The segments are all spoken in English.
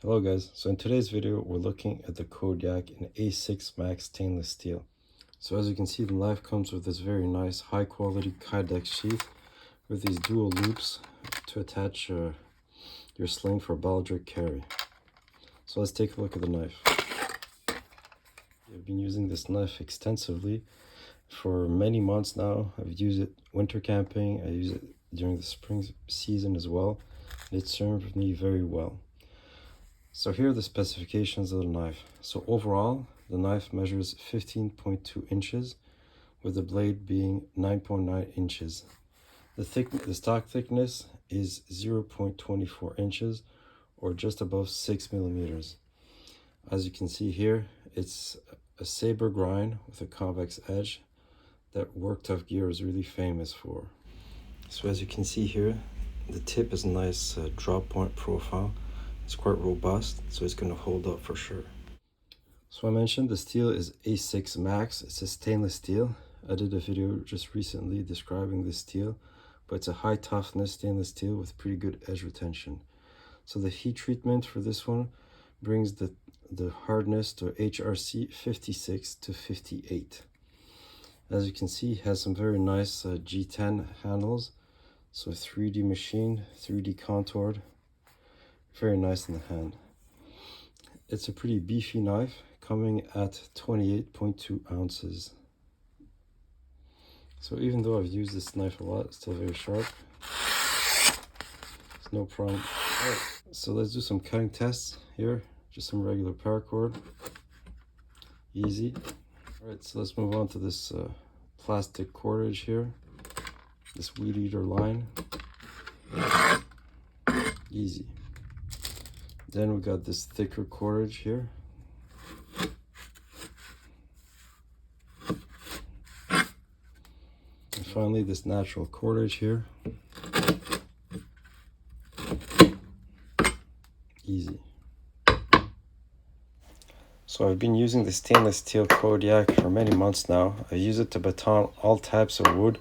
Hello guys, so in today's video we're looking at the Kodiak in A6Max stainless steel. So as you can see, the knife comes with this very nice high quality Kodiak sheath with these dual loops to attach your sling for baldric carry. So let's take a look at the knife. I've been using this knife extensively for many months now. I've used it winter camping, I use it during the spring season as well. It served me very well. So here are the specifications of the knife. So overall, the knife measures 15.2 inches with the blade being 9.9 inches. The stock thickness is 0.24 inches or just above 6 millimeters. As you can see here, it's a saber grind with a convex edge that Worktuff gear is really famous for. So as you can see here, the tip is a nice drop point profile. It's quite robust, so it's going to hold up for sure. So I mentioned the steel is A6Max. It's a stainless steel. I did a video just recently describing this steel, but it's a high toughness stainless steel with pretty good edge retention. So the heat treatment for this one brings the hardness to HRC 56 to 58. As you can see, it has some very nice G10 handles. So 3D machine, 3D contoured. Very nice in the hand. It's a pretty beefy knife coming at 28.2 ounces. So even though I've used this knife a lot, it's still very sharp. It's no problem. Right, so let's do some cutting tests here. Just some regular paracord. Easy. Alright, so let's move on to this plastic cordage here. This weed eater line. Easy. Then we got this thicker cordage here. And finally this natural cordage here. Easy. So I've been using the stainless steel Kodiak for many months now. I use it to baton all types of wood,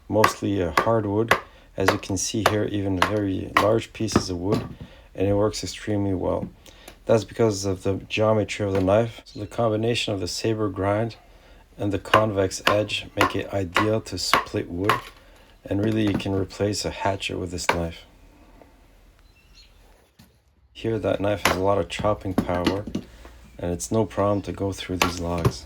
mostly hardwood. As you can see here, even very large pieces of wood. And it works extremely well. That's because of the geometry of the knife. So the combination of the saber grind and the convex edge make it ideal to split wood, and really you can replace a hatchet with this knife. Here that knife has a lot of chopping power, and it's no problem to go through these logs.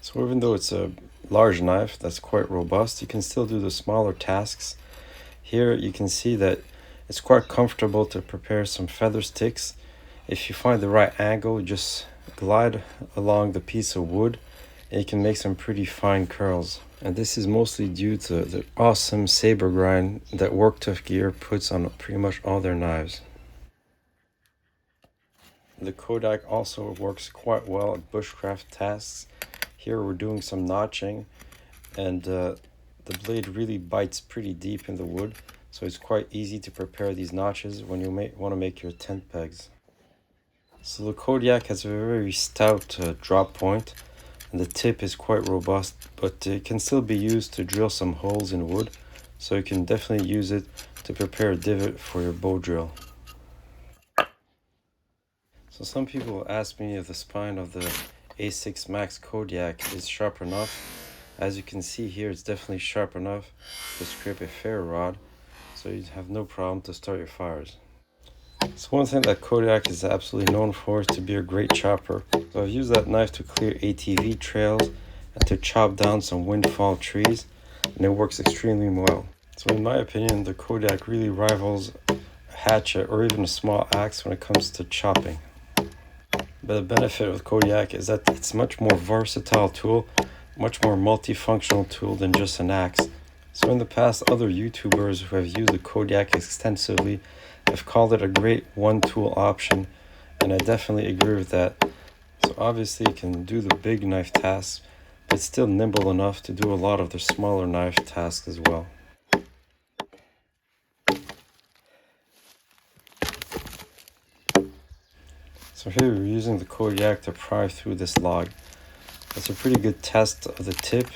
So even though it's a large knife that's quite robust, you can still do the smaller tasks. Here you can see that it's quite comfortable to prepare some feather sticks. If you find the right angle, just glide along the piece of wood and you can make some pretty fine curls. And this is mostly due to the awesome saber grind that Worktuff gear puts on pretty much all their knives. The Kodiak also works quite well at bushcraft tasks. Here we're doing some notching, and the blade really bites pretty deep in the wood. So it's quite easy to prepare these notches when you want to make your tent pegs. So the Kodiak has a very stout drop point, and the tip is quite robust, but it can still be used to drill some holes in wood. So you can definitely use it to prepare a divot for your bow drill. So some people ask me if the spine of the A6Max Kodiak is sharp enough. As you can see here, it's definitely sharp enough to scrape a ferro rod. So you have no problem to start your fires. So one thing that Kodiak is absolutely known for is to be a great chopper. So I've used that knife to clear ATV trails and to chop down some windfall trees, and it works extremely well. So in my opinion, the Kodiak really rivals a hatchet or even a small axe when it comes to chopping. But the benefit of Kodiak is that it's a much more versatile tool, much more multifunctional tool than just an axe. So in the past, other YouTubers who have used the Kodiak extensively have called it a great one-tool option, and I definitely agree with that. So obviously you can do the big knife tasks, but it's still nimble enough to do a lot of the smaller knife tasks as well. So here we're using the Kodiak to pry through this log. It's a pretty good test of the tip,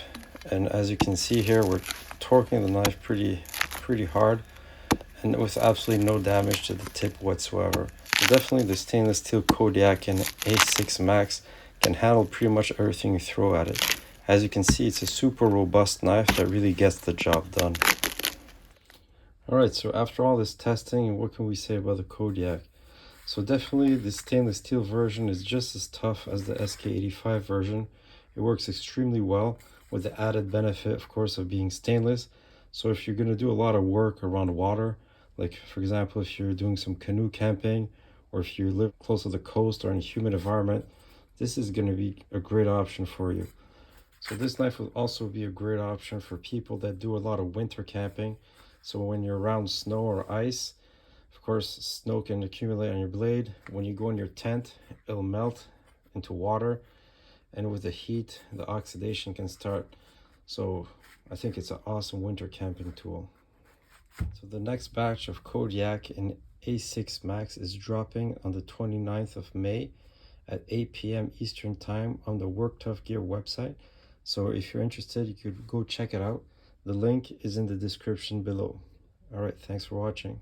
and as you can see here, we're torquing the knife pretty hard and with absolutely no damage to the tip whatsoever. So definitely the stainless steel Kodiak and A6Max can handle pretty much everything you throw at it. As you can see, it's a super robust knife that really gets the job done. Alright, so after all this testing, what can we say about the Kodiak? So definitely the stainless steel version is just as tough as the SK85 version. It works extremely well with the added benefit, of course, of being stainless. So if you're going to do a lot of work around water, like for example, if you're doing some canoe camping, or if you live close to the coast or in a humid environment, this is going to be a great option for you. So this knife will also be a great option for people that do a lot of winter camping. So when you're around snow or ice, of course, snow can accumulate on your blade. When you go in your tent, it'll melt into water, and with the heat, the oxidation can start. So I think it's an awesome winter camping tool. So the next batch of Kodiak in A6Max is dropping on the 29th of May at 8 p.m. Eastern Time on the Worktuff Gear website. So if you're interested, you could go check it out. The link is in the description below. All right, thanks for watching.